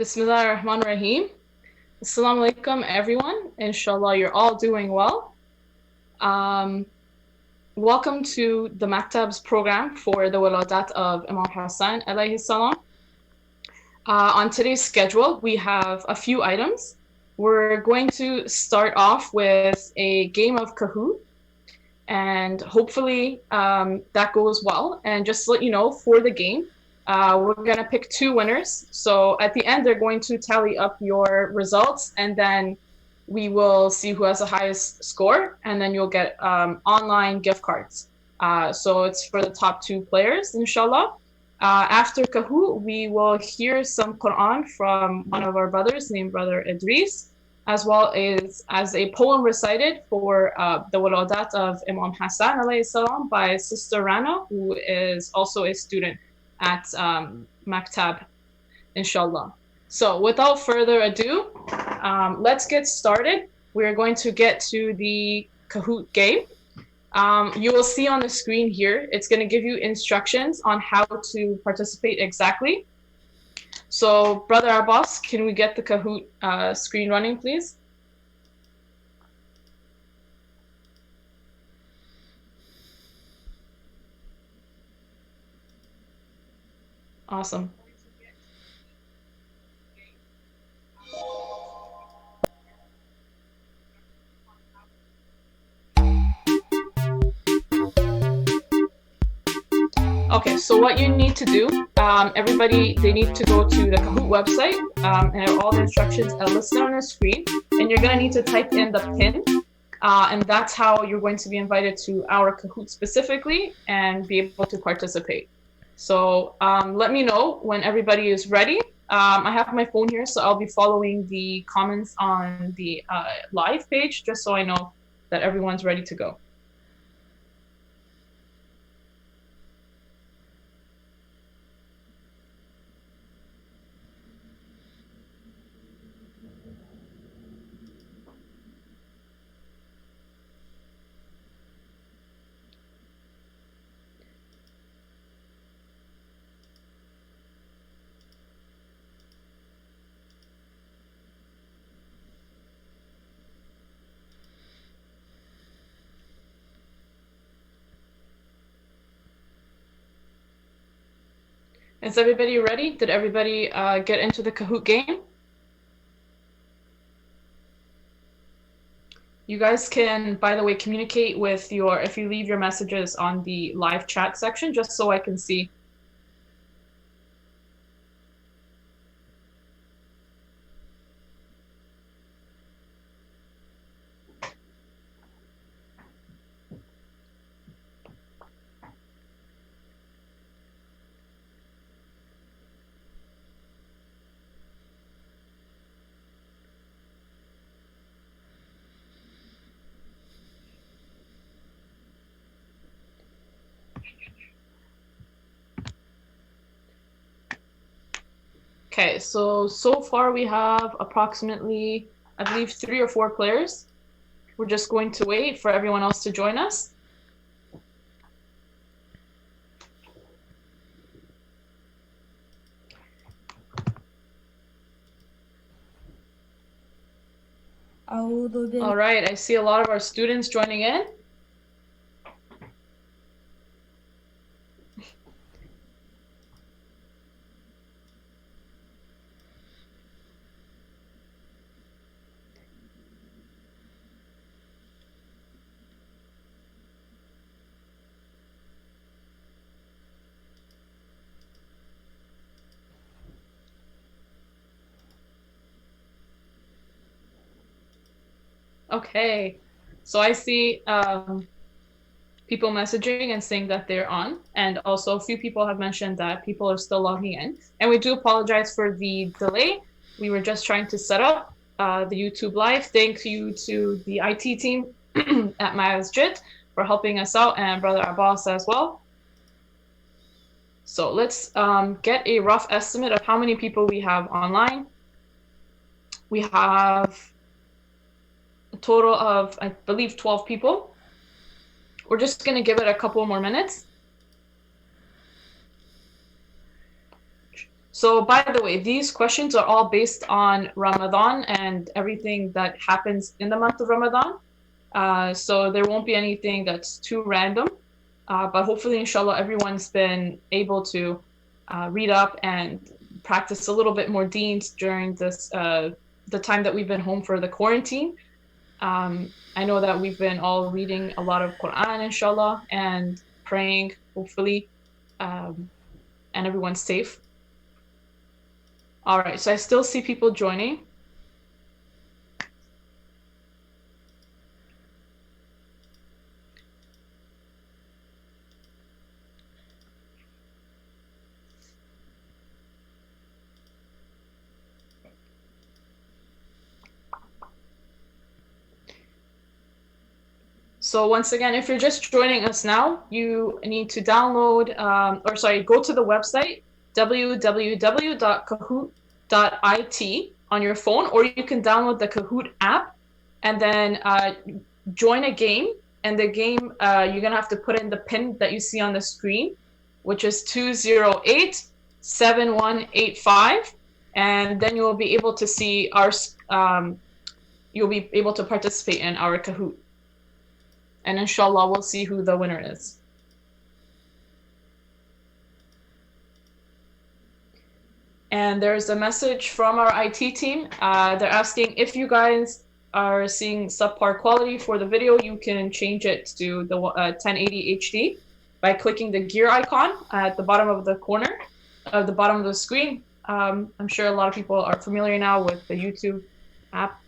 Bismillah ar-Rahman ar-Rahim. Assalamu alaikum, everyone. Inshallah, you're all doing well. Um, Welcome to the Maktab's program for the wiladat of Imam Hasan alayhi salam. On today's schedule, we have a few items. We're going to start off with a game of Kahoot, and hopefully that goes well. And just to let you know, for the game, we're going to pick two winners. So at the end, they're going to tally up your results, and then we will see who has the highest score, and then you'll get online gift cards. So it's for the top two players, inshallah. After Kahoot, we will hear some Quran from one of our brothers named Brother Idris, as well as a poem recited for the wiladat of Imam Hasan alayhi salam by Sister Rana, who is also a student at Maktab, inshallah. So without further ado, let's get started. We're going to get to the Kahoot game. You will see on the screen here, it's going to give you instructions on how to participate exactly. So, Brother Abbas, can we get the Kahoot screen running, please? Awesome. Okay, so what you need to do, everybody, they need to go to the Kahoot website, and all the instructions are listed on the screen, and you're going to need to type in the PIN, and that's how you're going to be invited to our Kahoot specifically and be able to participate. So let me know when everybody is ready. I have my phone here, so I'll be following the comments on the live page, just so I know that everyone's ready to go. Is everybody ready? Did everybody get into the Kahoot game? You guys can, by the way, communicate with if you leave your messages on the live chat section, just so I can see. Okay, so far we have approximately, I believe, 3 or 4 players. We're just going to wait for everyone else to join us. All right, I see a lot of our students joining in. Okay, so I see people messaging and saying that they're on, and also a few people have mentioned that people are still logging in. And we do apologize for the delay. We were just trying to set up the YouTube live. Thank you to the IT team at Masjid for helping us out, and Brother Abbas as well. So let's get a rough estimate of how many people we have online. We have a total of, I believe, 12 people. We're just going to give it a couple more minutes. So by the way, these questions are all based on Ramadan and everything that happens in the month of Ramadan. So there won't be anything that's too random. But hopefully, inshallah, everyone's been able to read up and practice a little bit more deens during this the time that we've been home for the quarantine. I know that we've been all reading a lot of Quran, inshallah, and praying, hopefully, and everyone's safe. All right, so I still see people joining. So once again, if you're just joining us now, you need to download, go to the website, www.kahoot.it on your phone, or you can download the Kahoot app and then join a game. And the game, you're going to have to put in the pin that you see on the screen, which is 208-7185. And then you will be able to see you'll be able to participate in our Kahoot. And inshallah, we'll see who the winner is. And there's a message from our IT team. They're asking if you guys are seeing subpar quality for the video, you can change it to the 1080 HD by clicking the gear icon at the bottom of the corner of the bottom of the screen. I'm sure a lot of people are familiar now with the YouTube app.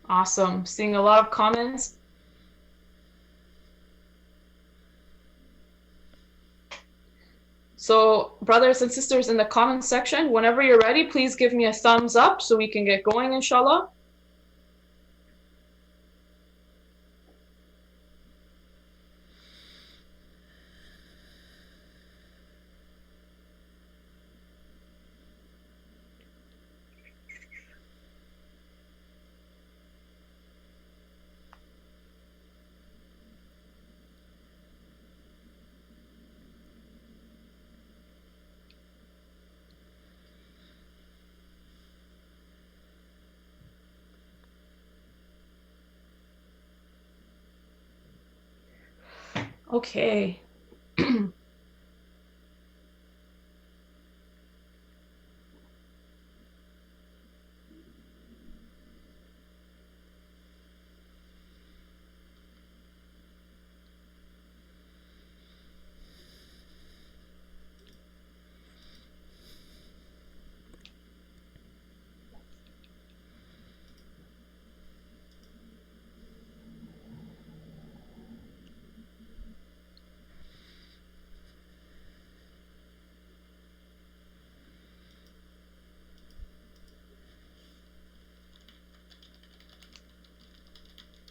Awesome. Seeing a lot of comments. So brothers and sisters in the comment section, whenever you're ready, please give me a thumbs up so we can get going, inshallah. Okay.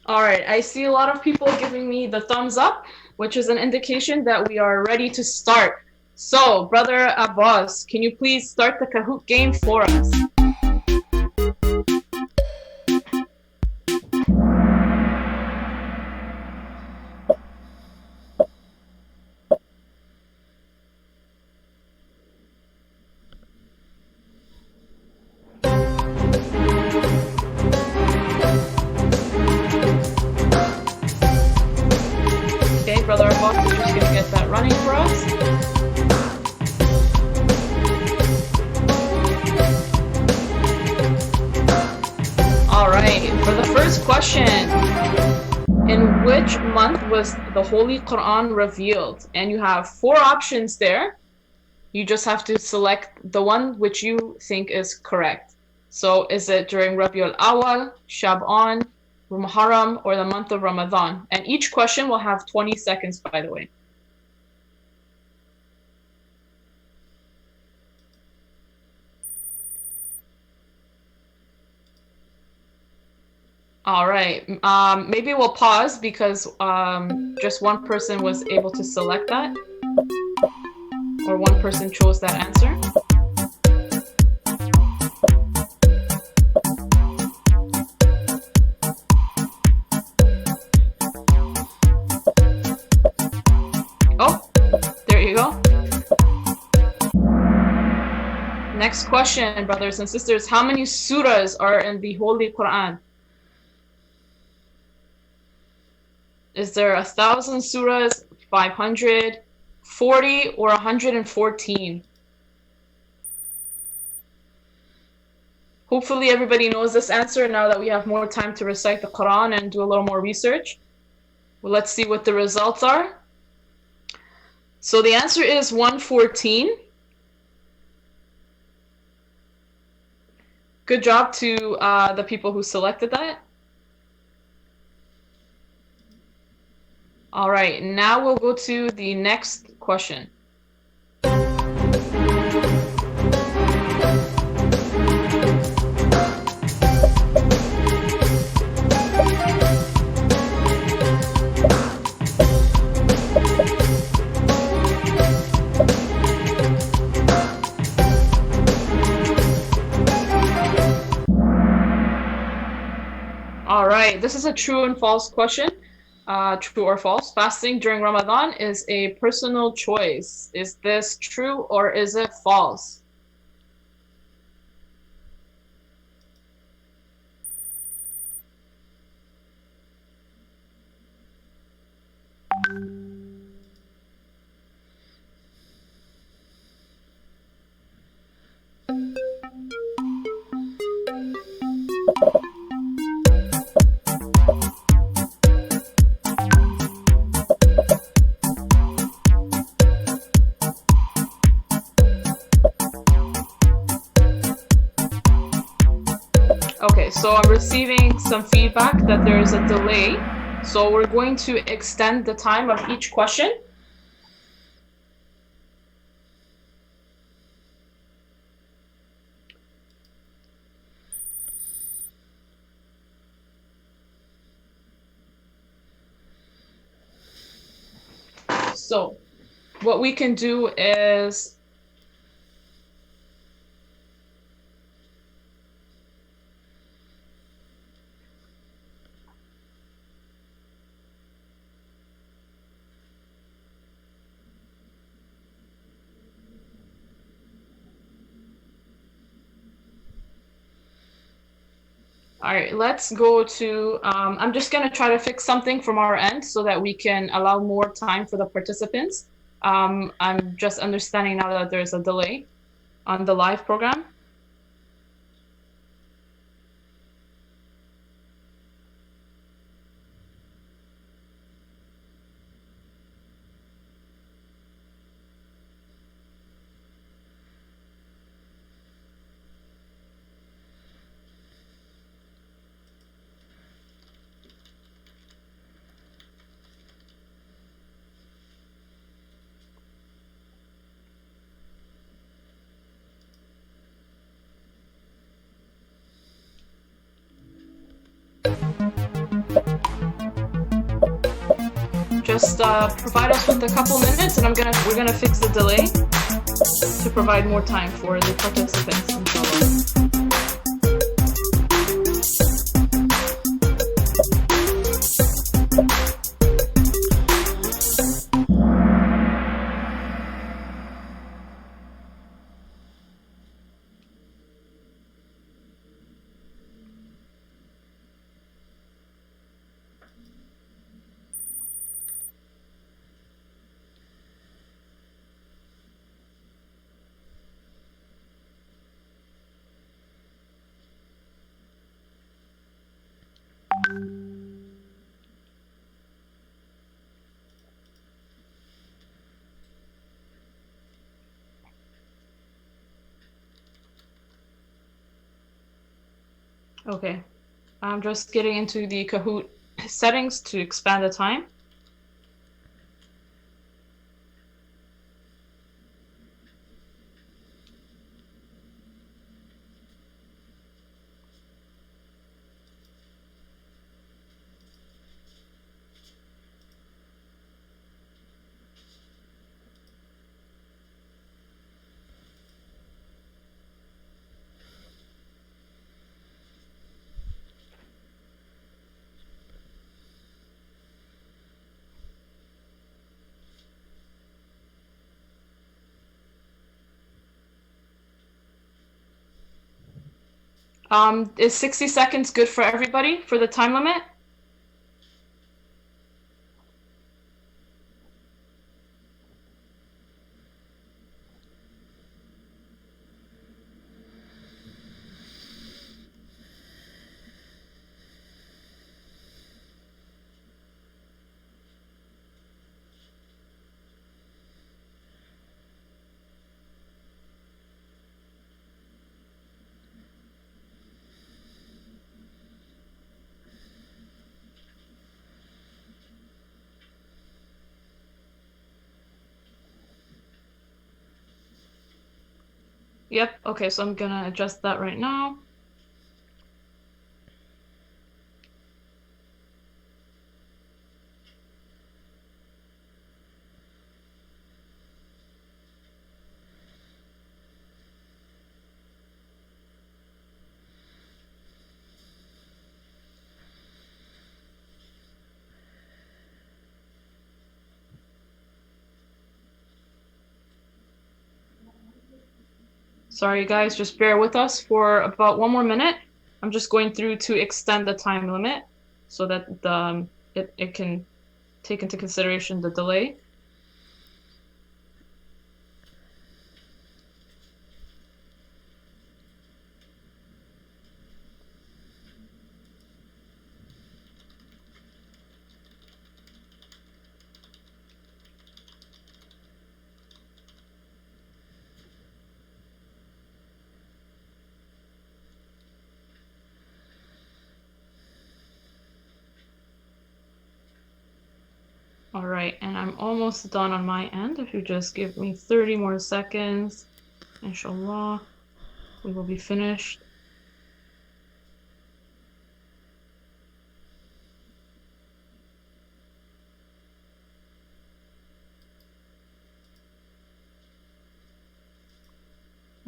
All right, I see a lot of people giving me the thumbs up, which is an indication that we are ready to start. So, Brother Abbas, can you please start the Kahoot game for us? Brother Abbas is just going to get that running for us. All right, for the first question, in which month was the Holy Quran revealed? And you have 4 options there. You just have to select the one which you think is correct. So is it during Rabiul Awal, Shab'an, Muharram, or the month of Ramadan? And each question will have 20 seconds, by the way. All right, maybe we'll pause because just one person was able to select that, or one person chose that answer. question, brothers and sisters. How many surahs are in the Holy Quran? Is there 1,000 surahs, 500, 40, or 114? Hopefully everybody knows this answer now that we have more time to recite the Quran and do a little more research. Well, let's see what the results are. So the answer is 114. Good job to the people who selected that. All right, now we'll go to the next question. All right, this is a true and false question. True or false? Fasting during Ramadan is a personal choice. Is this true or is it false? Okay, so I'm receiving some feedback that there is a delay. So we're going to extend the time of each question. So what we can do is all right, let's go to, I'm just going to try to fix something from our end so that we can allow more time for the participants. I'm just understanding now that there's a delay on the live program. Just provide us with a couple minutes and we're gonna fix the delay to provide more time for the participants, inshallah. Okay, I'm just getting into the Kahoot settings to expand the time. Is 60 seconds good for everybody for the time limit? Yep, okay, so I'm gonna adjust that right now. Sorry guys, just bear with us for about 1 more minute. I'm just going through to extend the time limit so that it can take into consideration the delay. All right, and I'm almost done on my end. If you just give me 30 more seconds, inshallah, we will be finished.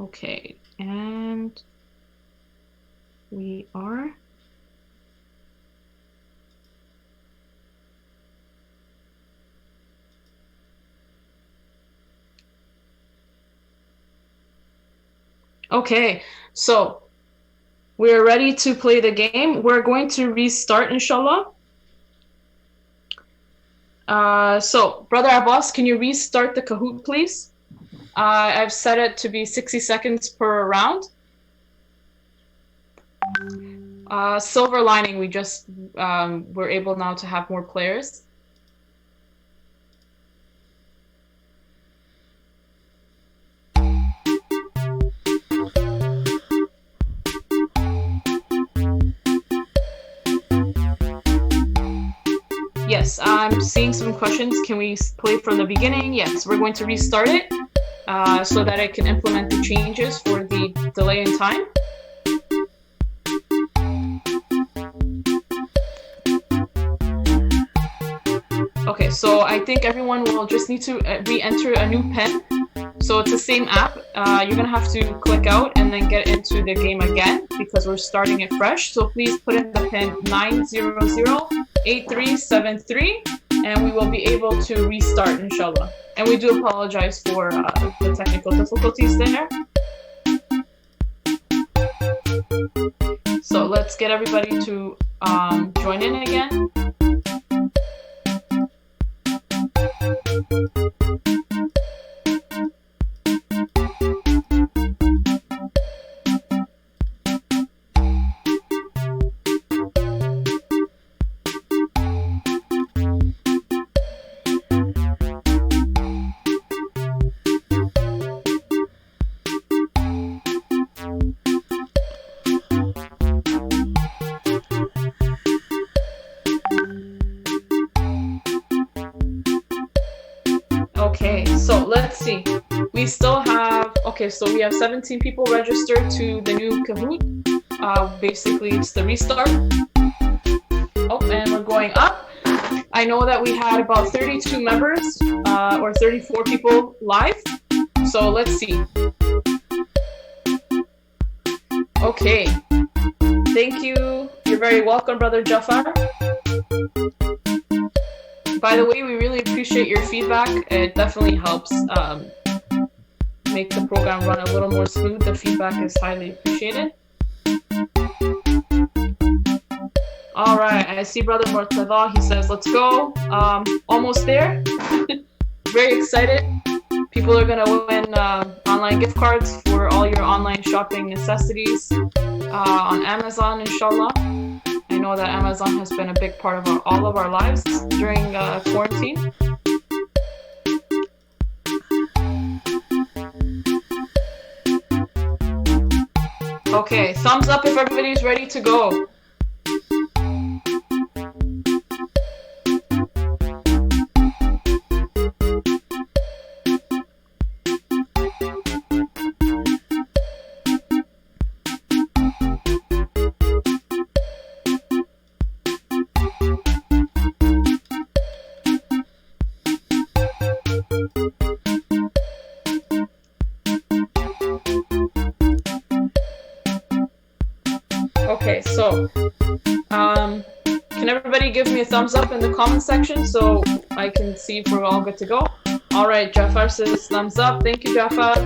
Okay, and we are. Okay, so we're ready to play the game. We're going to restart, inshallah. So, Brother Abbas, can you restart the Kahoot, please? I've set it to be 60 seconds per round. Silver lining, we just we're able now to have more players. Yes, I'm seeing some questions. Can we play from the beginning? Yes, we're going to restart it so that I can implement the changes for the delay in time. Okay, so I think everyone will just need to re-enter a new PIN. So it's the same app. You're gonna have to click out and then get into the game again because we're starting it fresh. So please put in the PIN 9008373 and we will be able to restart, inshallah. And we do apologize for the technical difficulties there. So let's get everybody to join in again. Okay, so let's see. We still have, okay, so we have 17 people registered to the new Kahoot. Basically, it's the restart. Oh, and we're going up. I know that we had about 32 members or 34 people live. So let's see. Okay. Thank you. You're very welcome, Brother Jafar. By the way, we really appreciate your feedback. It definitely helps make the program run a little more smooth. The feedback is highly appreciated. All right, I see Brother Murtada. He says, let's go. Almost there. Very excited. People are going to win online gift cards for all your online shopping necessities on Amazon, inshallah. I know that Amazon has been a big part of all of our lives during quarantine. Okay, thumbs up if everybody's ready to go. Okay, so can everybody give me a thumbs up in the comment section so I can see if we're all good to go? All right, Jafar says thumbs up. Thank you, Jafar.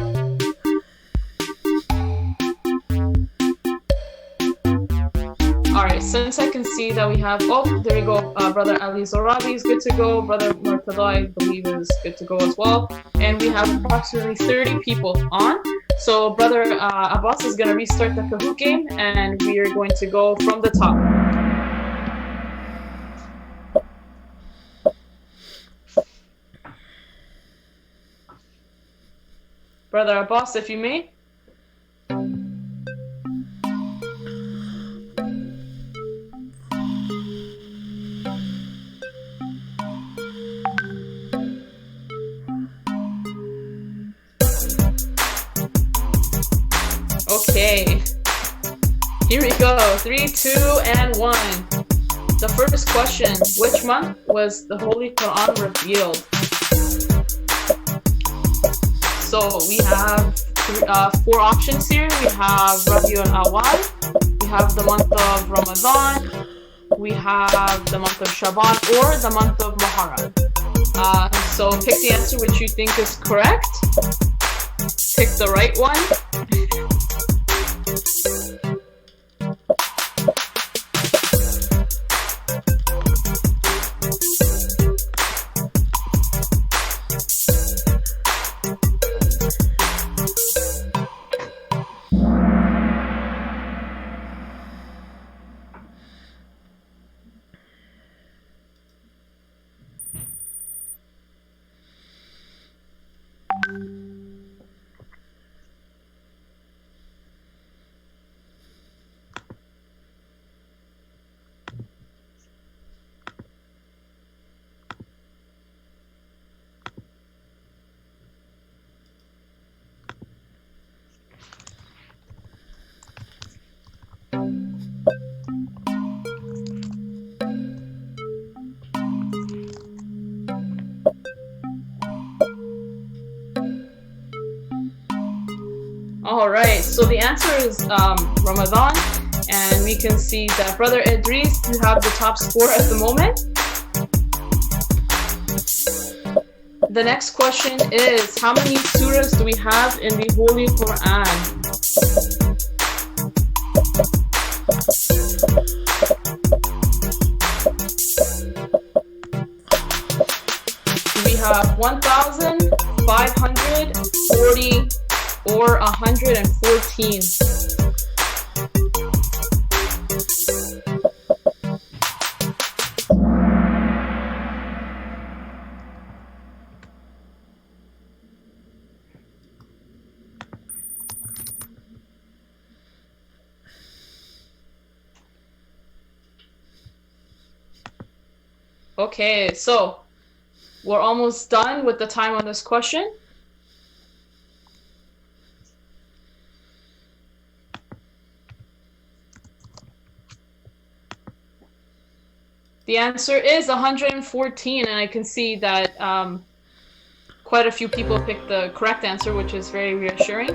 All right, since I can see that we have, oh, there you go. Brother Ali Zorabi is good to go. Brother Murtada, I believe, is good to go as well. And we have approximately 30 people on. So Brother Abbas is going to restart the Kahoot game, and we are going to go from the top. Brother Abbas, if you may. Okay, here we go. 3, 2, and 1. The first question: which month was the Holy Quran revealed? So we have 4 options here. We have Rabiul Awal, we have the month of Ramadan, we have the month of Shaban, or the month of Muharram. So pick the answer which you think is correct. Pick the right one. All right, so the answer is Ramadan, and we can see that Brother Idris, you have the top score at the moment. The next question is, how many surahs do we have in the Holy Quran? We have 1,540 or 114. Okay, so we're almost done with the time on this question. The answer is 114, and I can see that quite a few people picked the correct answer, which is very reassuring.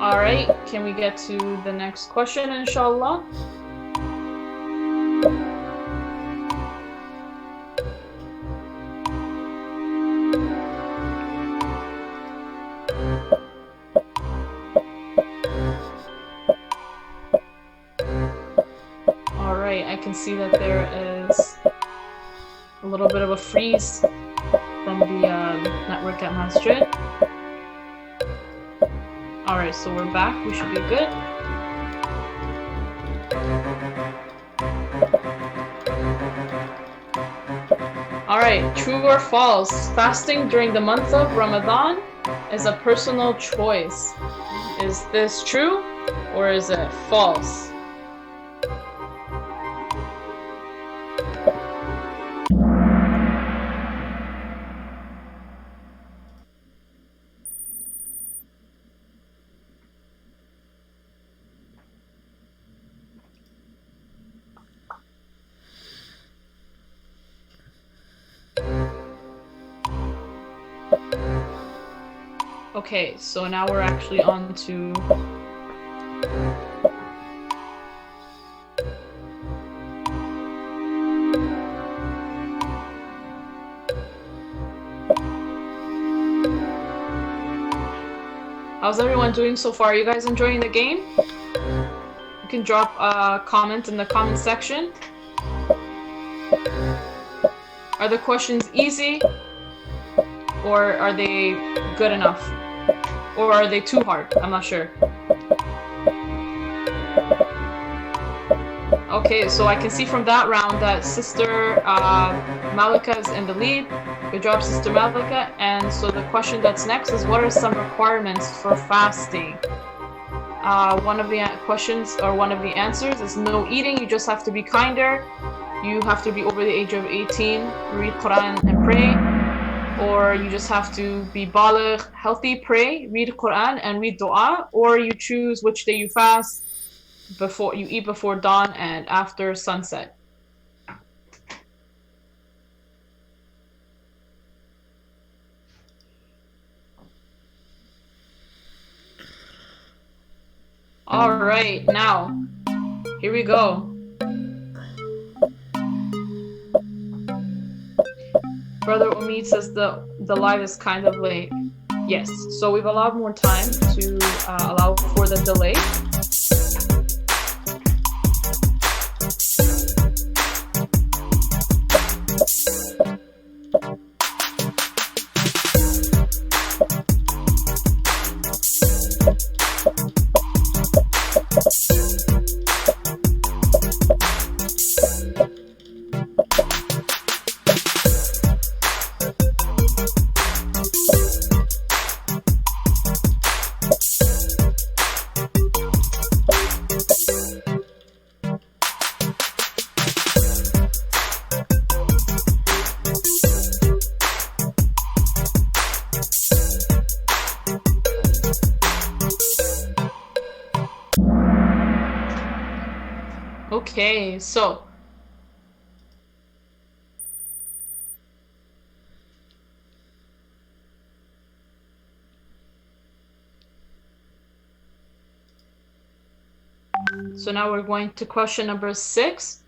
All right, can we get to the next question, inshallah? can see that there is a little bit of a freeze from the network at Masjid. Alright, so we're back. We should be good. Alright, true or false? Fasting during the month of Ramadan is a personal choice. Is this true or is it false? Okay, so now we're actually on to how's everyone doing so far? Are you guys enjoying the game? You can drop a comment in the comment section. Are the questions easy? Or are they good enough? Or are they too hard? I'm not sure. Okay, so I can see from that round that Sister Malika is in the lead. Good job, Sister Malika. And so the question that's next is, what are some requirements for fasting? One of the questions or one of the answers is no eating. You just have to be kinder. You have to be over the age of 18, read Quran and pray. Or you just have to be baligh, healthy, pray, read Quran and read dua. Or you choose which day you fast. Before you eat before dawn and after sunset. All right, now here we go. Brother Omid says the live is kind of late. Yes, so we've allowed more time to allow for the delay. Okay, so now we're going to question number 6.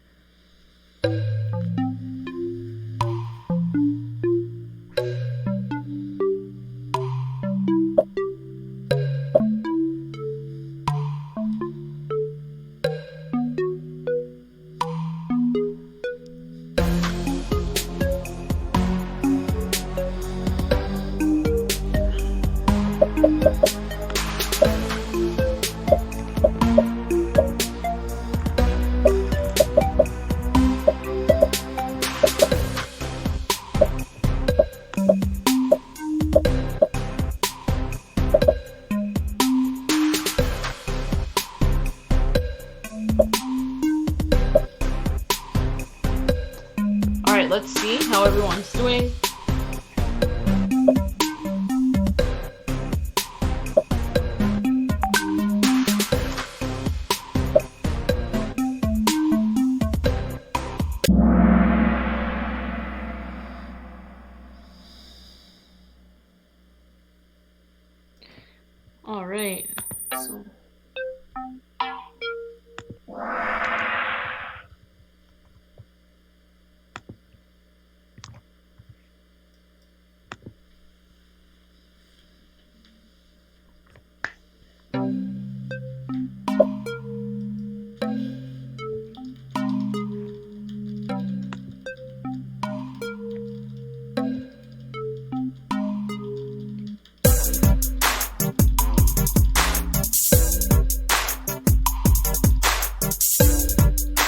All right, let's see how everyone's doing. All right, so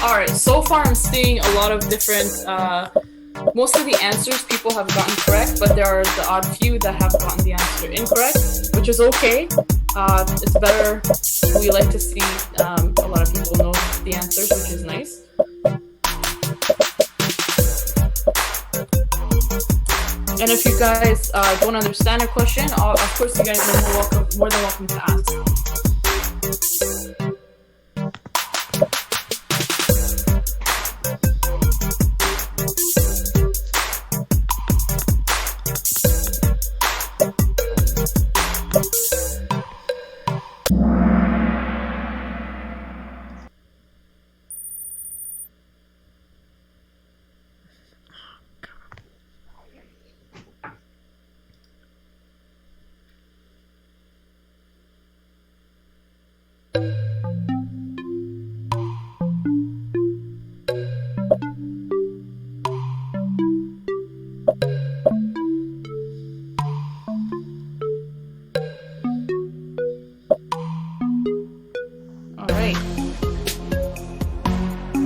All right, so far I'm seeing a lot of different, most of the answers people have gotten correct, but there are the odd few that have gotten the answer incorrect, which is okay. It's better. We like to see a lot of people know the answers, which is nice. And if you guys don't understand a question, of course you guys are more than welcome to ask.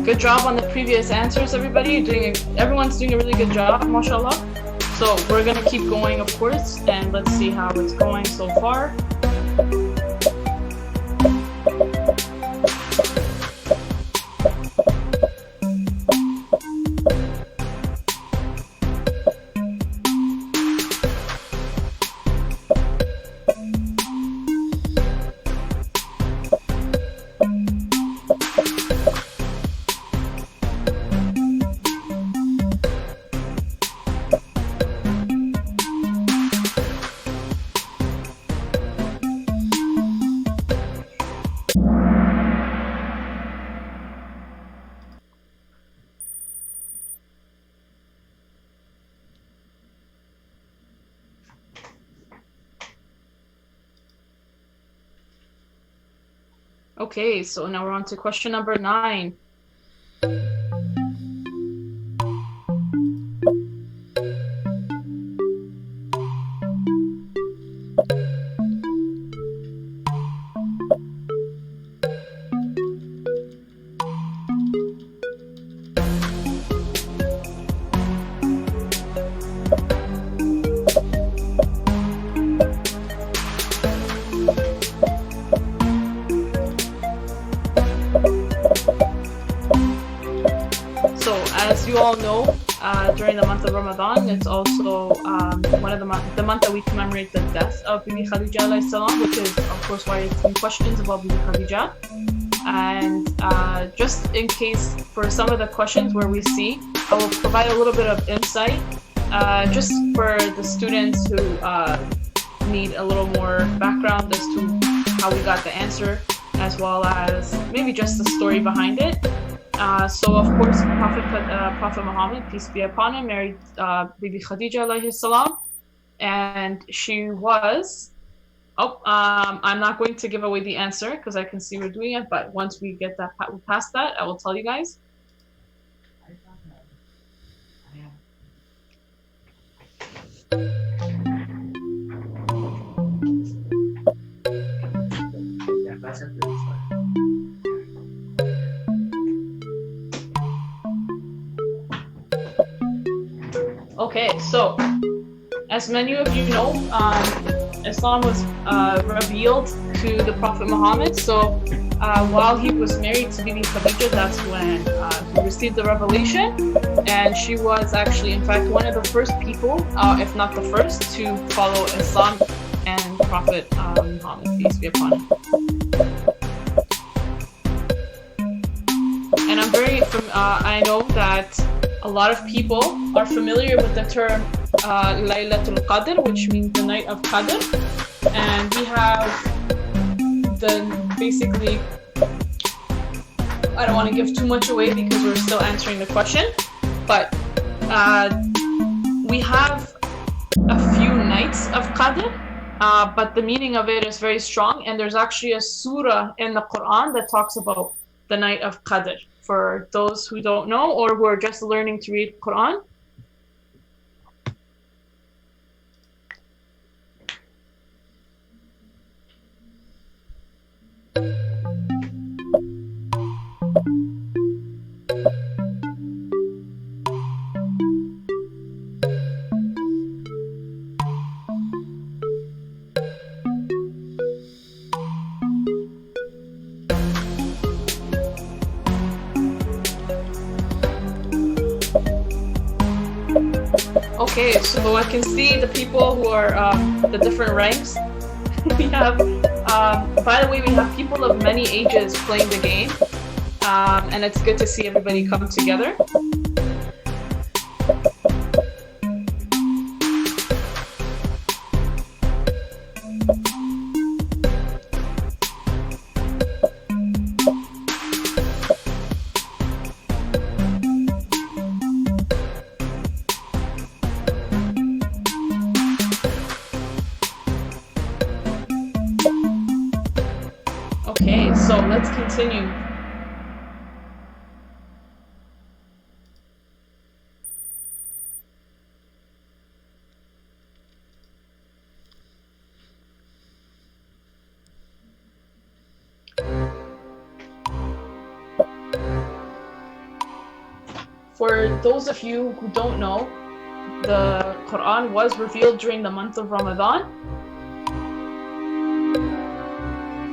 Good job on the previous answers, everybody. Everyone's doing a really good job, mashallah. So we're gonna keep going, of course, and let's see how it's going so far. Okay, so now we're on to question number 9. As you all know, during the month of Ramadan, it's also one of the month that we commemorate the death of Bibi Khadija alayhi salam, which is of course why it's some questions about Bibi Khadija. And just in case for some of the questions where we see, I will provide a little bit of insight just for the students who need a little more background as to how we got the answer, as well as maybe just the story behind it. So of course, Prophet Muhammad, peace be upon him, married Bibi Khadija alayhi salam, and she was. I'm not going to give away the answer because I can see we're doing it. But once we get that past that, I will tell you guys. Okay, so as many of you know, Islam was revealed to the Prophet Muhammad. So while he was married to Bibi Khadija, that's when he received the revelation. And she was actually, in fact, one of the first people, if not the first, to follow Islam and Prophet Muhammad, peace be upon him. And I know that a lot of people are familiar with the term Laylatul Qadr, which means the night of Qadr. And we have basically, I don't want to give too much away because we're still answering the question, but we have a few nights of Qadr, but the meaning of it is very strong. And there's actually a surah in the Quran that talks about the night of Qadr. For those who don't know or who are just learning to read Quran. Okay, so I can see the people who are the different ranks. We have, by the way, we have people of many ages playing the game, and it's good to see everybody come together. Okay, so let's continue. For those of you who don't know, the Quran was revealed during the month of Ramadan.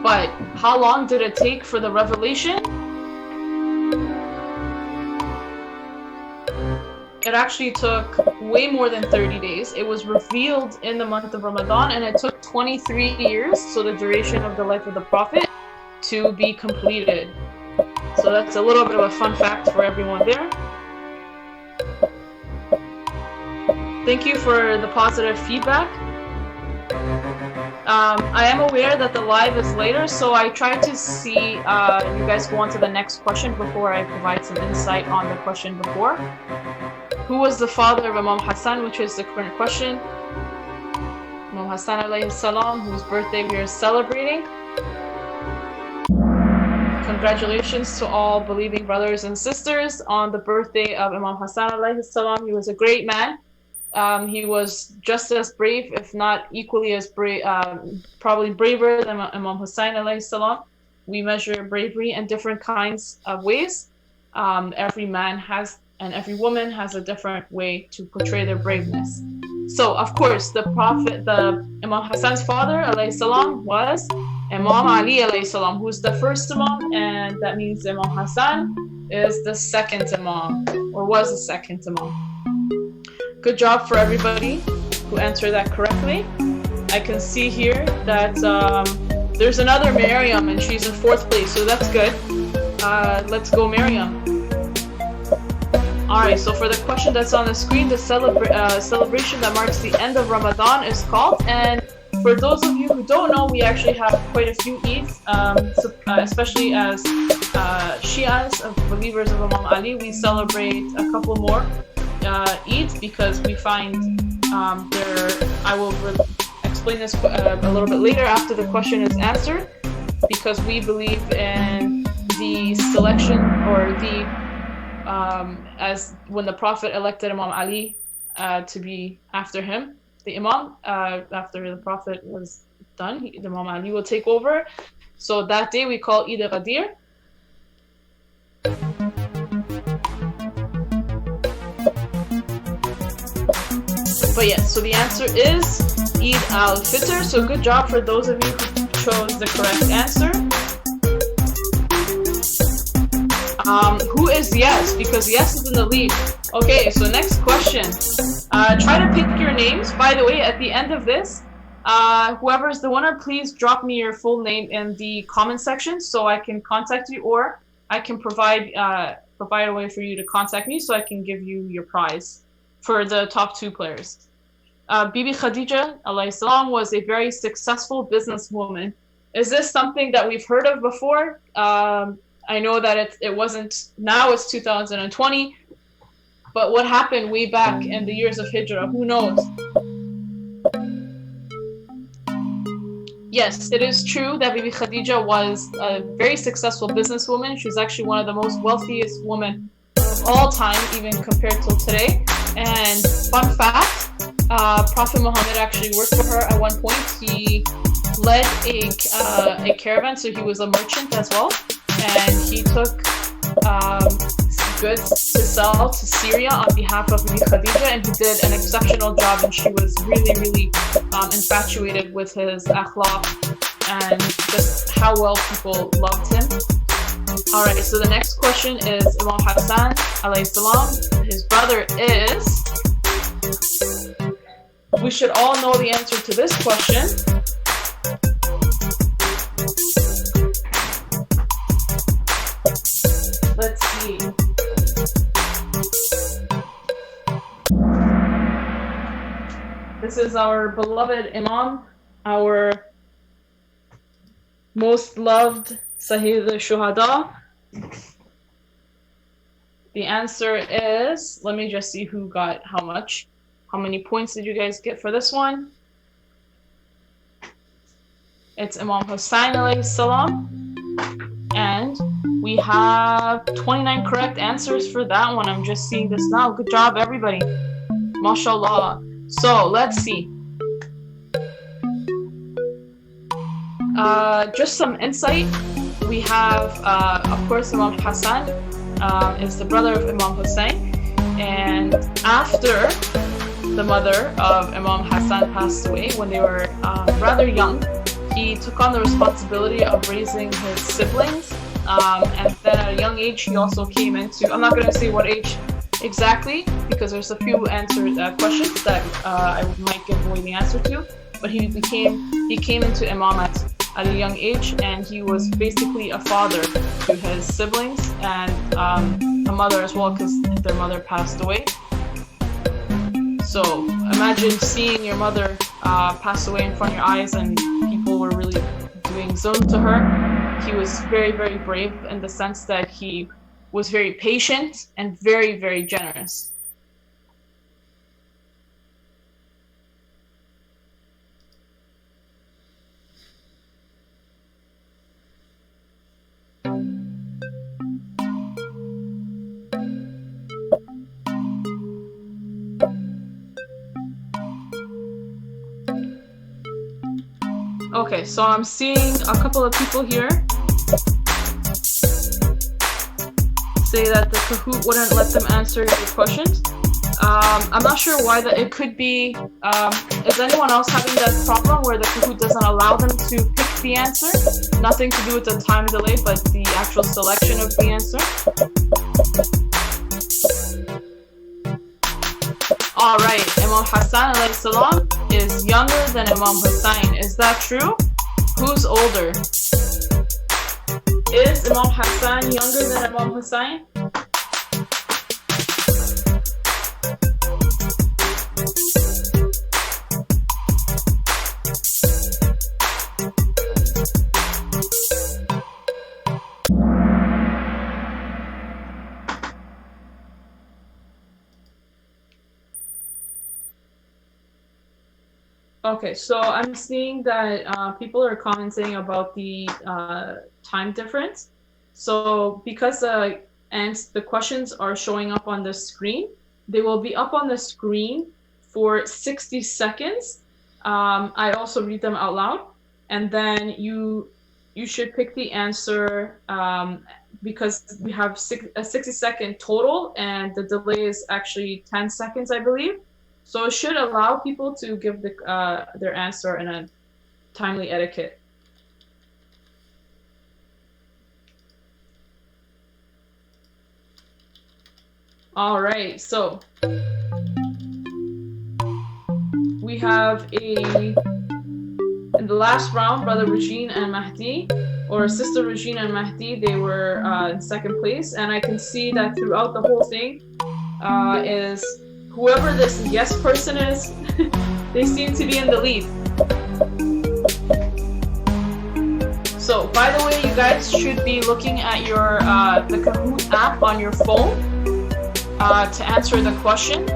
But how long did it take for the revelation? It actually took way more than 30 days. It was revealed in the month of Ramadan, and it took 23 years, so the duration of the life of the Prophet, to be completed. So that's a little bit of a fun fact for everyone there. Thank you for the positive feedback. I am aware that the live is later, so I tried to see you guys go on to the next question before I provide some insight on the question before. Who was the father of Imam Hasan, which is the current question? Imam Hasan alayhi salam, whose birthday we are celebrating. Congratulations to all believing brothers and sisters on the birthday of Imam Hasan alayhi salam. He was a great man. He was just as brave, if not equally as brave, probably braver than Imam Hussein alayhi salam. We measure bravery in different kinds of ways. Every man has, and every woman has a different way to portray their braveness. So, of course, the Prophet, the Imam Hassan's father alayhi salam was Imam Ali alayhi salam, who's the first Imam, and that means Imam Hassan is the second Imam, or was the second Imam. Good job for everybody who answered that correctly. I can see here that there's another Miriam, and she's in 4th place, so that's good. Let's go, Miriam. Alright, so for the question that's on the screen, the celebration that marks the end of Ramadan is called, and for those of you who don't know, we actually have quite a few Eids, especially as Shias, of believers of Imam Ali. We celebrate a couple more Eids because we find I will explain this a little bit later after the question is answered, because we believe in the selection, or the as when the Prophet elected Imam Ali to be after him, the Imam, after the Prophet was done, the Imam Ali will take over. So that day we call Eid al-Ghadir. But yes, so the answer is Eid al-Fitr. So good job for those of you who chose the correct answer. Who is yes? Because yes is in the lead. Okay, so next question. Try to pick your names. By the way, at the end of this, whoever is the winner, please drop me your full name in the comment section so I can contact you, or I can provide a way for you to contact me so I can give you your prize for the top 2 players. Bibi Khadija alayhi salam was a very successful businesswoman. Is this something that we've heard of before? I know that it wasn't, now it's 2020, but what happened way back in the years of Hijrah? Who knows? Yes, it is true that Bibi Khadija was a very successful businesswoman. She's actually one of the most wealthiest women of all time, even compared to today. And fun fact, Prophet Muhammad actually worked for her at one point. He led a caravan, so he was a merchant as well. And he took goods to sell to Syria on behalf of Bibi Khadija, and he did an exceptional job, and she was really, really infatuated with his akhlaq and just how well people loved him. Alright, so the next question is Imam Hasan alayhi salam. His brother is we should all know the answer to this question. Let's see. This is our beloved Imam, our most loved Sayyid al-Shuhada. The answer is, let me just see who got how much. How many points did you guys get for this one? It's Imam Hasan alayhi salam. And we have 29 correct answers for that one. I'm just seeing this now. Good job, everybody. MashaAllah. So, let's see. Just some insight. We have, of course, Imam Hasan is the brother of Imam Hussein. And after the mother of Imam Hasan passed away, when they were rather young, he took on the responsibility of raising his siblings. And then at a young age, he also came into, I'm not going to say what age exactly, because there's a few questions that I might give away the answer to, but he came into imamat at a young age, and he was basically a father to his siblings and a mother as well, because their mother passed away. So imagine seeing your mother pass away in front of your eyes, and people were really doing zulm to her. He was very, very brave in the sense that he was very patient and very, very generous. Okay, so I'm seeing a couple of people here say that the Kahoot wouldn't let them answer your questions. I'm not sure why that. It could be, is anyone else having that problem where the Kahoot doesn't allow them to pick the answer? Nothing to do with the time delay, but the actual selection of the answer. Alright, Imam Hasan alayhi salam is younger than Imam Hussein. Is that true? Who's older? Is Imam Hasan younger than Imam Hussein? Okay, so I'm seeing that people are commenting about the time difference. So because the questions are showing up on the screen, they will be up on the screen for 60 seconds. I also read them out loud, and then you should pick the answer because we have a 60-second total, and the delay is actually 10 seconds, I believe. So it should allow people to give their answer in a timely etiquette. All right, so we have in the last round, Brother Regine and Mahdi, or Sister Regine and Mahdi, they were in second place, and I can see that throughout the whole thing is whoever this yes person is, they seem to be in the lead. So, by the way, you guys should be looking at your the Kahoot app on your phone to answer the question,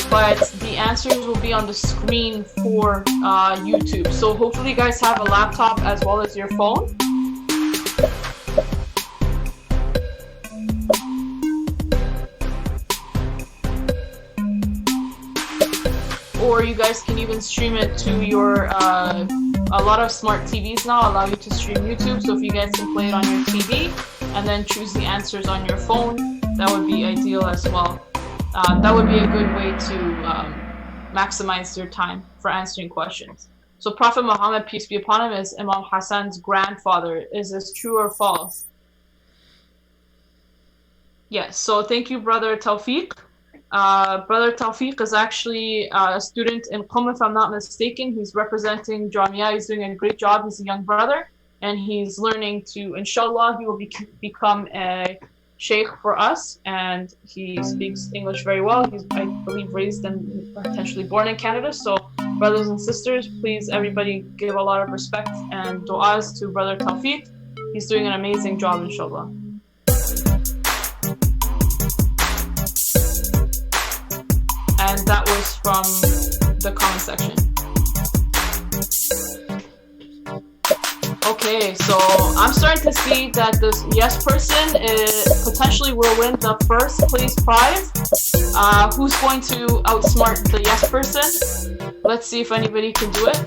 but the answers will be on the screen for YouTube. So hopefully you guys have a laptop as well as your phone. Or you guys can even stream it to your, a lot of smart TVs now allow you to stream YouTube, so if you guys can play it on your TV and then choose the answers on your phone, that would be ideal as well. That would be a good way to maximize your time for answering questions. So Prophet Muhammad, peace be upon him, is Imam Hasan's grandfather. Is this true or false? Yes, so thank you, Brother Tawfiq. Brother Tawfiq is actually a student in Qom, if I'm not mistaken. He's representing Jamia. He's doing a great job. He's a young brother, and he's learning to, inshallah, he will become a sheikh for us, and he speaks English very well. He's, I believe, raised and potentially born in Canada. So, brothers and sisters, please, everybody, give a lot of respect and du'as to Brother Tawfiq. He's doing an amazing job, inshallah. And that was from the comment section. Okay, so I'm starting to see that this yes person potentially will win the first place prize. Who's going to outsmart the yes person? Let's see if anybody can do it.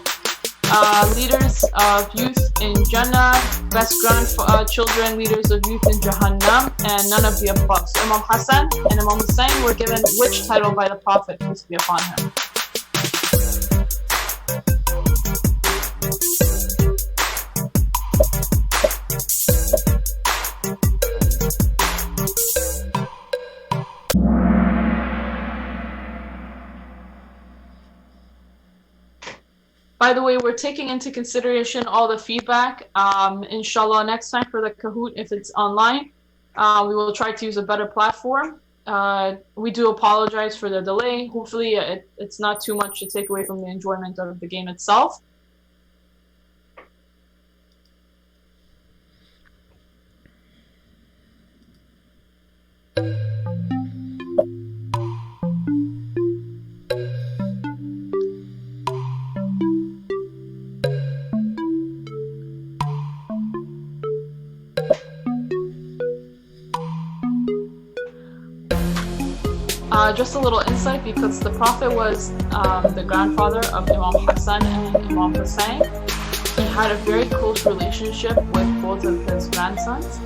Leaders of youth in Jannah, best grandchildren, leaders of youth in Jahannam, and none of the above. So Imam Hasan and Imam Hussein were given which title by the Prophet, peace be upon him? By the way, we're taking into consideration all the feedback. Inshallah, next time for the Kahoot, if it's online, we will try to use a better platform. We do apologize for the delay. Hopefully, it's not too much to take away from the enjoyment of the game itself. Just a little insight, because the Prophet was the grandfather of Imam Hasan and Imam Hussein. He had a very close relationship with both of his grandsons.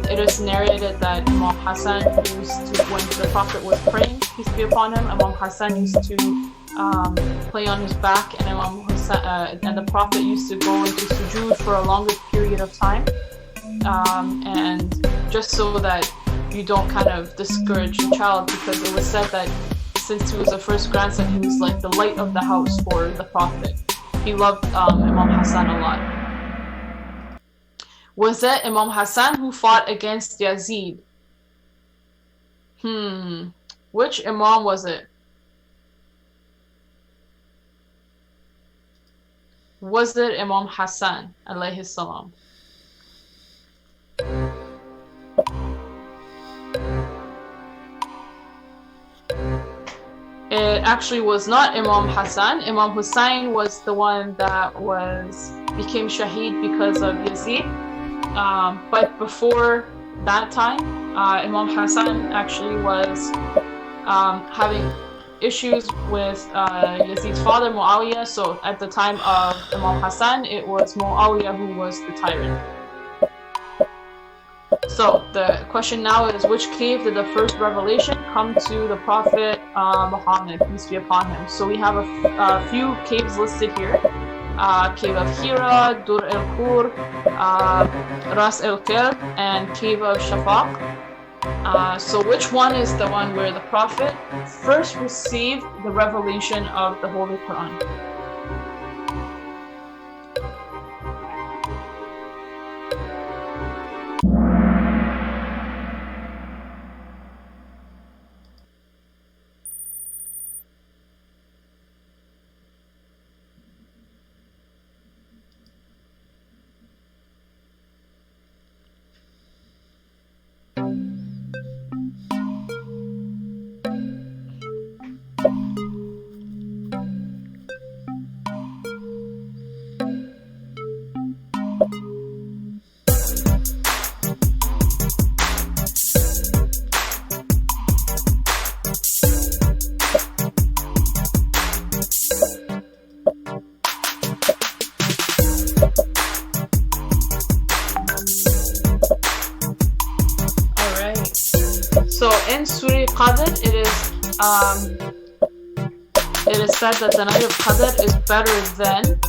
It is narrated that Imam Hasan used to, when the Prophet was praying, peace be upon him, Imam Hasan used to play on his back, and and the Prophet used to go into sujood for a longer period of time, and just so that you don't kind of discourage the child, because it was said that since he was the first grandson, he was like the light of the house for the Prophet. He loved Imam Hasan a lot. Was it Imam Hasan who fought against Yazid? Which Imam was it? Was it Imam Hasan alayhi salam? It actually was not Imam Hasan. Imam Hussein was the one that became shaheed because of Yazid. But before that time, Imam Hasan actually was having issues with Yazid's father, Muawiyah. So at the time of Imam Hasan, it was Muawiyah who was the tyrant. So the question now is, which cave did the first revelation come to the Prophet Muhammad, peace be upon him? So we have a few caves listed here. Cave of Hira, Dur el-Khur, Ras el-Kelb, and Cave of Shafaq. So which one is the one where the Prophet first received the revelation of the Holy Quran? So in Surah Qadr, it is said that the night of Qadr is better than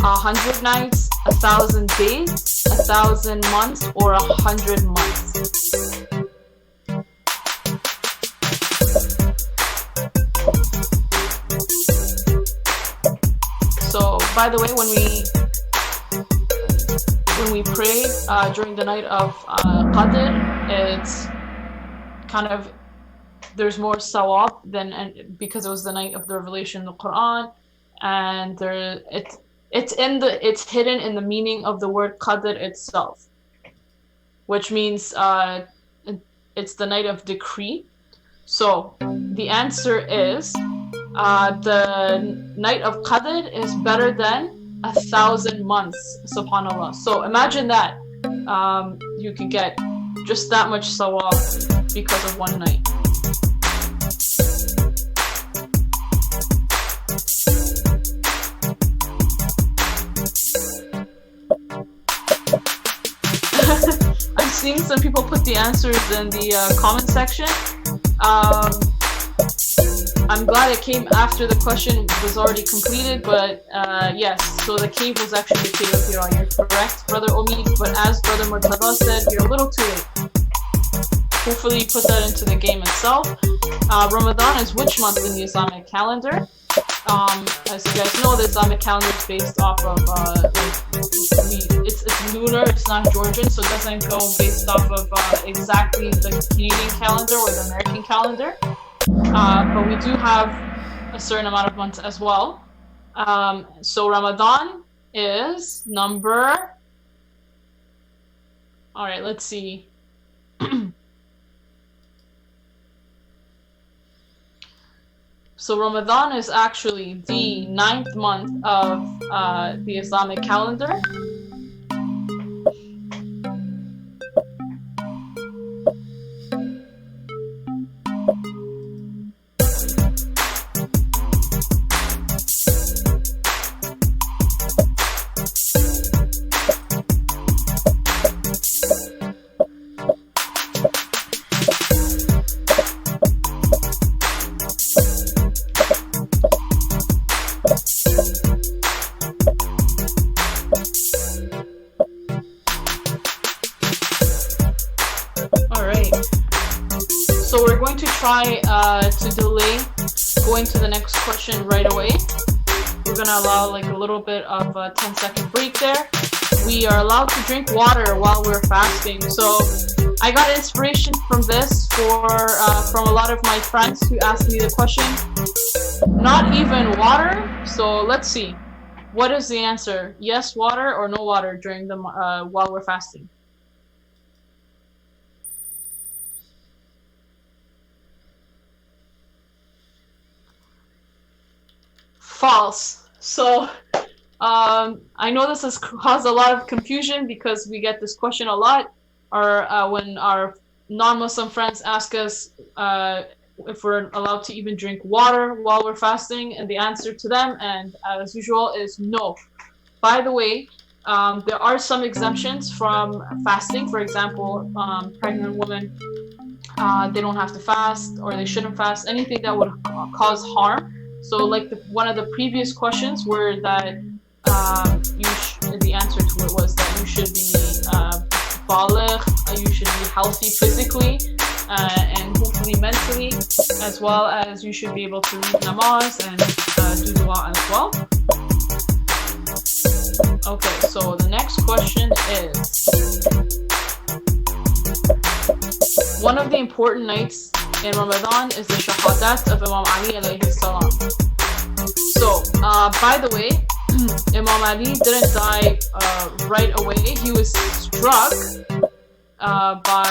100 nights, 1,000 days, 1,000 months, or 100 months. by the way, when we pray during the night of Qadr, it's kind of, there's more sawab than, because it was the night of the revelation of the Quran, and it's hidden in the meaning of the word Qadr itself, which means it's the night of decree. So the answer is the night of Qadr is better than 1,000 months, subhanallah. So imagine that you could get just that much sawab because of one night. I'm seeing some people put the answers in the comment section. I'm glad it came after the question was already completed, but yes, so the cave was actually the cave of Hira. You're correct, Brother Omid, but as Brother Murtada said, you're a little too late. Hopefully you put that into the game itself. Ramadan is which month in the Islamic calendar? As you guys know, the Islamic calendar is based off of, it's lunar, it's not Georgian, so it doesn't go based off of exactly the Canadian calendar or the American calendar. But we do have a certain amount of months as well. So Ramadan is number... Alright, let's see. So Ramadan is actually the 9th month of the Islamic calendar. So we're going to try to delay going to the next question right away. We're going to allow like a little bit of a 10-second break there. We are allowed to drink water while we're fasting. So I got inspiration from this from a lot of my friends who asked me the question. Not even water? So let's see. What is the answer? Yes, water, or no water during the while we're fasting? False. So I know this has caused a lot of confusion because we get this question a lot, or when our non-Muslim friends ask us if we're allowed to even drink water while we're fasting, and the answer to them, and as usual, is no. By the way, there are some exemptions from fasting. For example, pregnant women, they don't have to fast, or they shouldn't fast, anything that would cause harm. So like one of the previous questions were that the answer to it was that you should be baligh, you should be healthy physically and hopefully mentally, as well as you should be able to read namaz and do dua as well. Okay, so the next question is, one of the important nights in Ramadan is the shahadat of Imam Ali alayhi salam. So, by the way, Imam Ali didn't die right away. He was struck by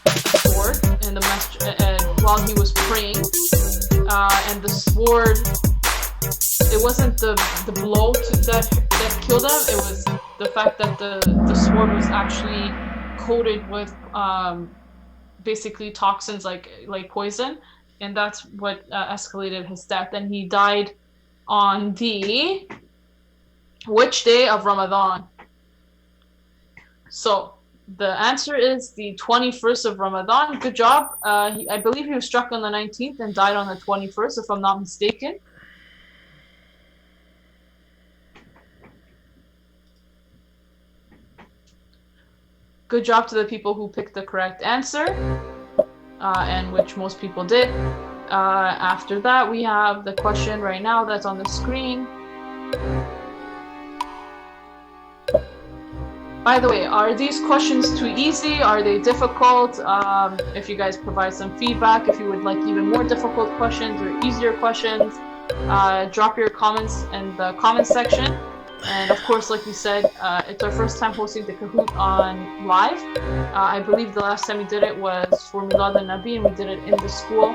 a sword in the masjid while he was praying, and the sword, it wasn't the blow that killed him. It was the fact that the sword was actually coated with basically toxins like poison, and that's what escalated his death. And he died on the which day of Ramadan? So the answer is the 21st of Ramadan. Good job. I believe he was struck on the 19th and died on the 21st, if I'm not mistaken. Good job to the people who picked the correct answer, and which most people did. After that, we have the question right now that's on the screen. By the way, are these questions too easy? Are they difficult? If you guys provide some feedback, if you would like even more difficult questions or easier questions, drop your comments in the comment section. And of course, like we said, it's our first time hosting the Kahoot on live. I believe the last time we did it was for Milad al-Nabi, and we did it in the school.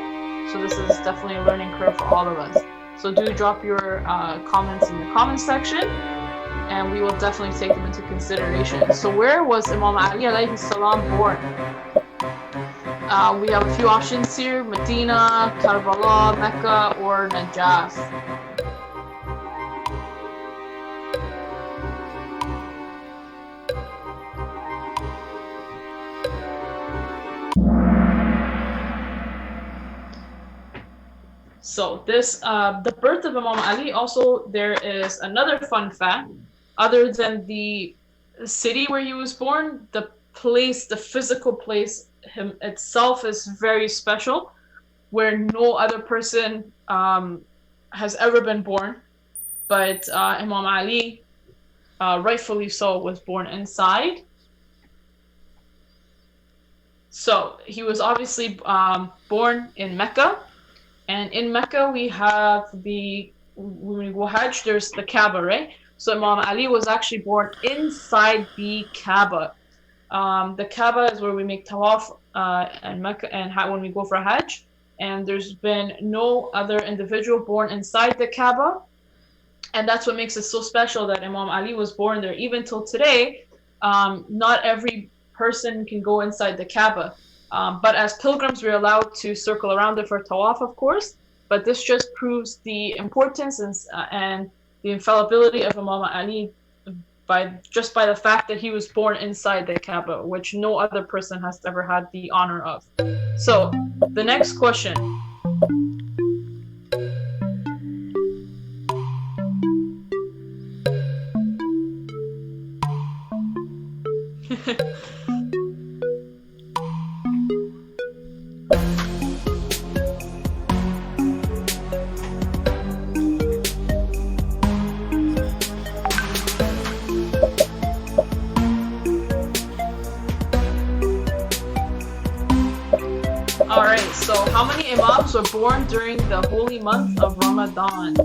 So this is definitely a learning curve for all of us. So do drop your comments in the comment section, and we will definitely take them into consideration. So where was Imam Ali alayhi salam born? We have a few options here: Medina, Karbala, Mecca, or Najaf. So this, the birth of Imam Ali, also there is another fun fact. Other than the city where he was born, the place, the physical place itself is very special, where no other person has ever been born. But Imam Ali, rightfully so, was born inside. So he was obviously born in Mecca. And in Mecca, we have when we go Hajj, there's the Kaaba, right? So Imam Ali was actually born inside the Kaaba. The Kaaba is where we make tawaf in Mecca and when we go for Hajj. And there's been no other individual born inside the Kaaba. And that's what makes it so special that Imam Ali was born there. Even till today, not every person can go inside the Kaaba. But as pilgrims, we're allowed to circle around it for tawaf, of course. But this just proves the importance and the infallibility of Imam Ali by the fact that he was born inside the Kaaba, which no other person has ever had the honor of. So, the next question. Alright, so how many imams were born during the holy month of Ramadan?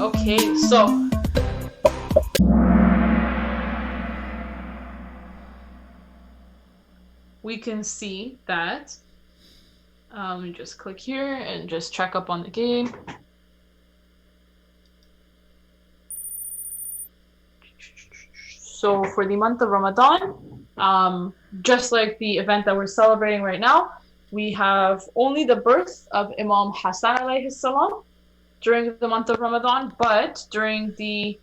Okay, so we can see that, let me just click here and just check up on the game. So for the month of Ramadan, just like the event that we're celebrating right now, we have only the birth of Imam Hasan alayhi salam during the month of Ramadan, but during the,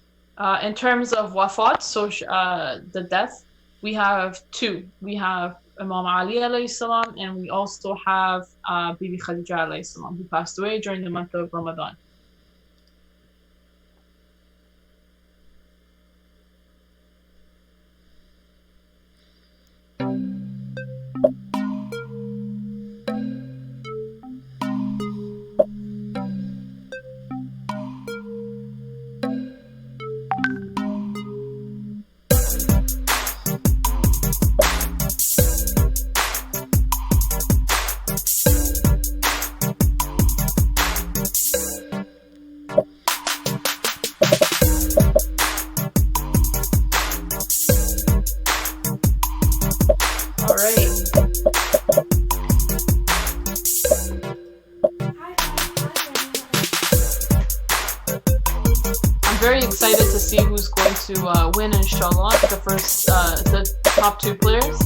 in terms of wafat, so the death, we have two. We have Imam Ali alayhi salam, and we also have Bibi Khadija alayhi salam, who passed away during the month of Ramadan. Very excited to see who's going to win, inshallah. The first, the top two players.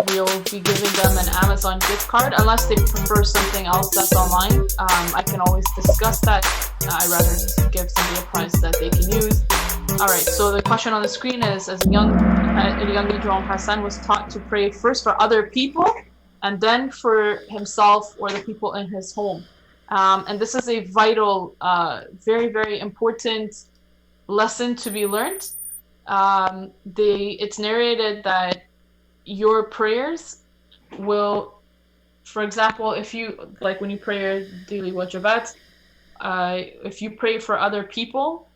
We'll be giving them an Amazon gift card, unless they prefer something else that's online. I can always discuss that. I'd rather just give somebody a prize that they can use. Alright, so the question on the screen is, as a young age, Hassan was taught to pray first for other people and then for himself or the people in his home. And this is a vital, very, very important lesson to be learned. It's narrated that your prayers will, for example, if you, like when you pray your daily wajibat, if you pray for other people,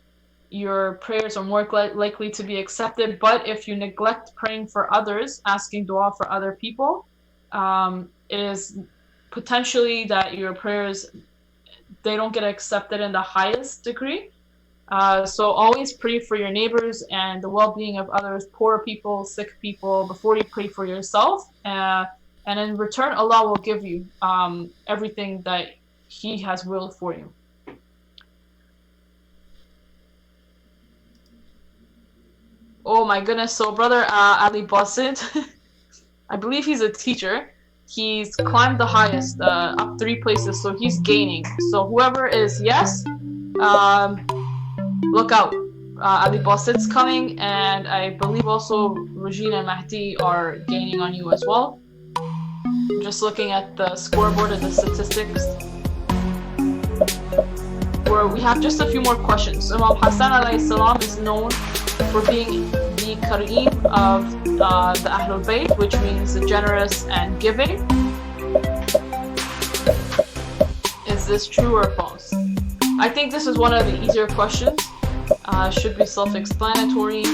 your prayers are more likely to be accepted. But if you neglect praying for others, asking dua for other people, it is potentially that your prayers, they don't get accepted in the highest degree. So always pray for your neighbors and the well-being of others, poor people, sick people, before you pray for yourself. And in return, Allah will give you everything that He has willed for you. Oh my goodness, so brother Ali Basit, I believe he's a teacher. He's climbed the highest, up 3 places, so he's gaining. So whoever is yes, look out. Ali Basit's coming, and I believe also Regina and Mahdi are gaining on you as well. I'm just looking at the scoreboard and the statistics, where we have just a few more questions. Imam Hasan alayhi salam is known for being the Kareem of the Ahlul Bayt, which means the generous and giving. Is this true or false? I think this is one of the easier questions. Should be self-explanatory.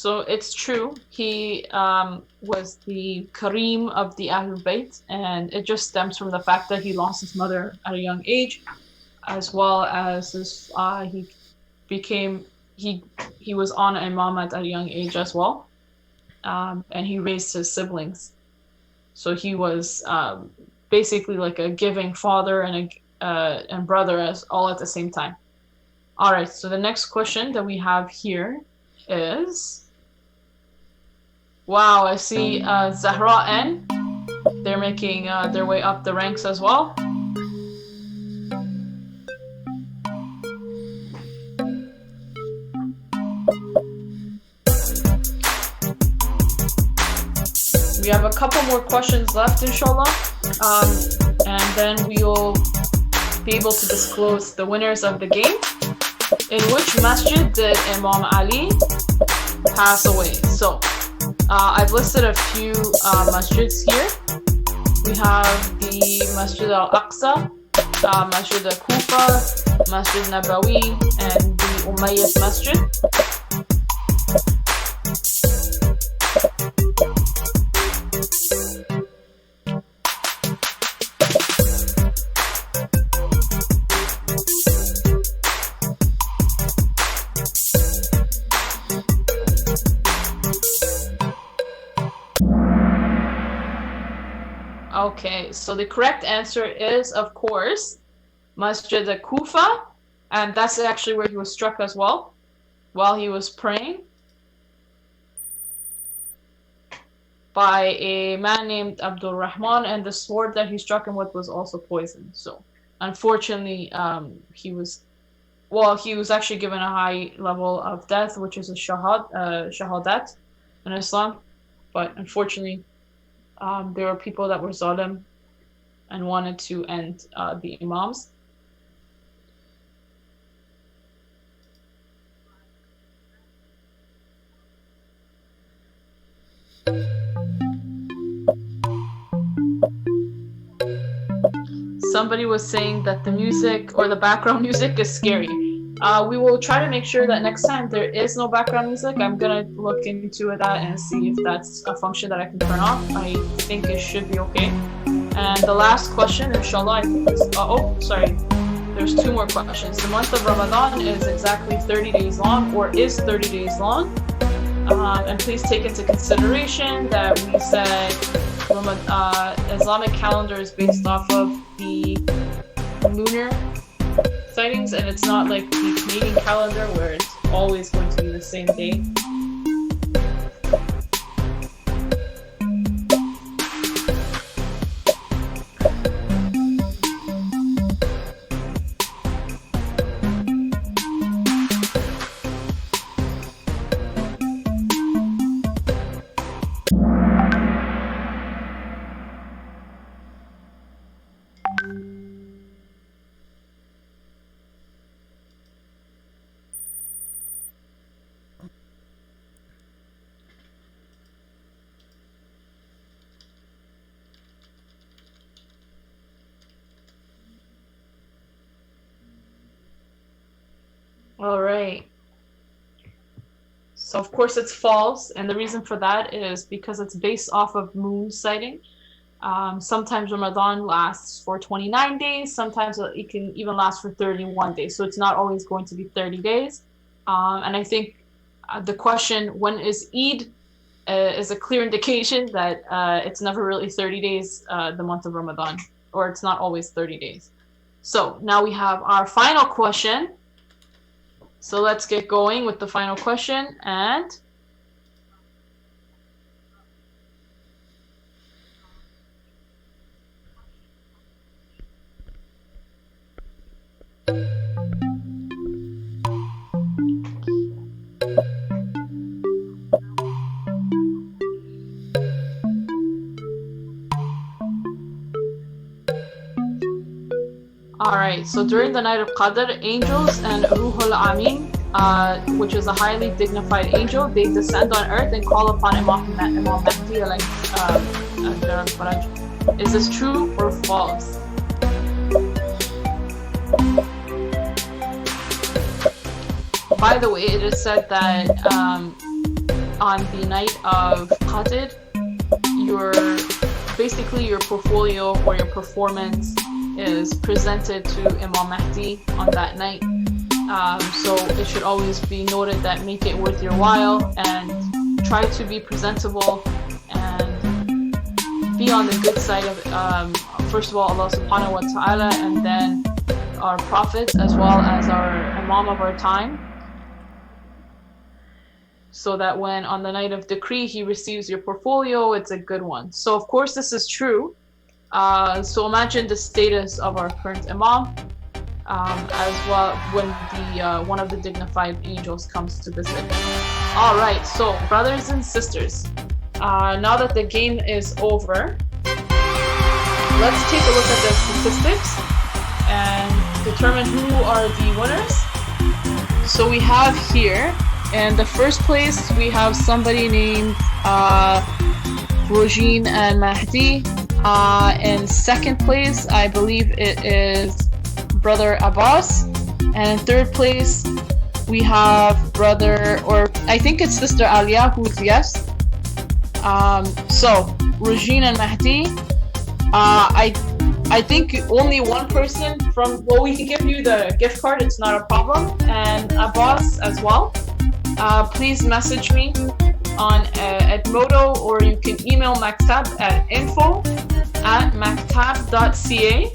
So it's true, he was the Kareem of the Ahlul Bayt, and it just stems from the fact that he lost his mother at a young age, as well as his, he was on imam at a young age as well, and he raised his siblings. So he was basically like a giving father and brother all at the same time. All right, so the next question that we have here is, wow, I see Zahra N. They're making their way up the ranks as well. We have a couple more questions left, inshallah, and then we'll be able to disclose the winners of the game. In which masjid did Imam Ali pass away? So I've listed a few masjids here. We have the Masjid al-Aqsa, Masjid al-Kufa, Masjid Nabawi, and the Umayyad Masjid. Okay, so the correct answer is, of course, Masjid al-Kufa, and that's actually where he was struck as well, while he was praying, by a man named Abdul Rahman, and the sword that he struck him with was also poisoned. So, unfortunately, he was actually given a high level of death, which is a shahadat in Islam, but unfortunately, there were people that were zalim and wanted to end the imams. Somebody was saying that the music or the background music is scary. We will try to make sure that next time there is no background music. I'm gonna look into that and see if that's a function that I can turn off. I think it should be okay. And the last question, inshallah, I think is, oh, sorry. there's two more questions. The month of Ramadan is exactly 30 days long, or is 30 days long. And please take into consideration that we said Islamic calendar is based off of the lunar sightings, and it's not like the Canadian calendar where it's always going to be the same day. All right. So of course it's false, and the reason for that is because it's based off of moon sighting. Sometimes Ramadan lasts for 29 days, sometimes it can even last for 31 days, so it's not always going to be 30 days. And I think the question, when is Eid, is a clear indication that it's never really 30 days, the month of Ramadan, or it's not always 30 days. So now we have our final question. So let's get going with the final question, and alright, so during the night of Qadr, angels and Ruhul Amin, which is a highly dignified angel, they descend on earth and call upon Imam Mahdi. Is this true or false? By the way, it is said that on the night of Qadr, your portfolio or your performance is presented to Imam Mahdi on that night. So it should always be noted that make it worth your while and try to be presentable and be on the good side of first of all Allah subhanahu wa ta'ala, and then our prophets as well as our imam of our time, so that when on the night of decree he receives your portfolio, it's a good one. So of course this is true. So imagine the status of our current imam, as well when the one of the dignified angels comes to visit. All right, so brothers and sisters, now that the game is over, let's take a look at the statistics and determine who are the winners. So we have here, in the first place, we have somebody named Rojin and Mahdi. In second place, I believe it is Brother Abbas. And in third place, we have brother, or I think it's Sister Alia, who's yes. So, Rojin and Mahdi, I think only one person from, well, we can give you the gift card, it's not a problem, and Abbas as well. Please message me on Edmodo, or you can email Maktab at info@maktab.ca,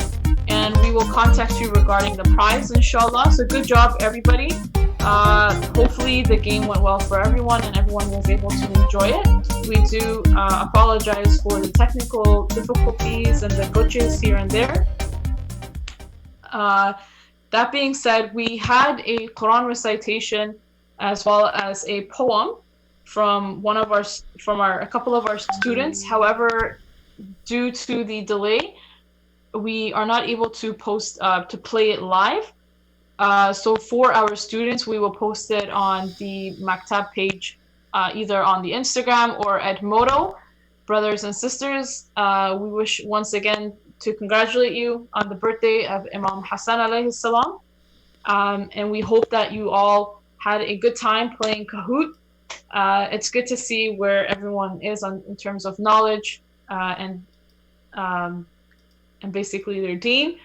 and we will contact you regarding the prize, inshallah. So good job, everybody. Hopefully the game went well for everyone and everyone was able to enjoy it. We do apologize for the technical difficulties and the glitches here and there. That being said, we had a Quran recitation as well as a poem from a couple of our students. However, due to the delay, we are not able to play it live. So for our students, we will post it on the Maktab page, either on the Instagram or Edmodo. Brothers and sisters, we wish once again to congratulate you on the birthday of Imam Hasan alayhi salam. And we hope that you all had a good time playing Kahoot. It's good to see where everyone is in terms of knowledge and basically their deen.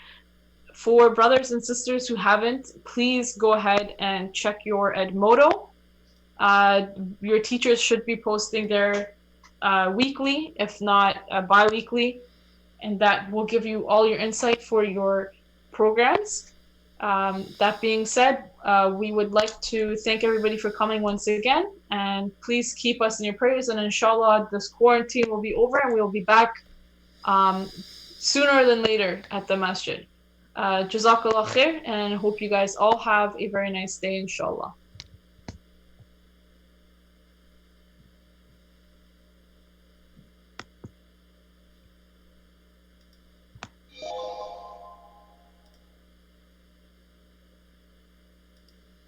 For brothers and sisters who haven't, please go ahead and check your Edmodo. Your teachers should be posting their weekly, if not bi-weekly, and that will give you all your insight for your programs. That being said, we would like to thank everybody for coming once again, and please keep us in your prayers, and inshallah this quarantine will be over and we'll be back sooner than later at the masjid. Jazakallah khair, and hope you guys all have a very nice day, inshallah.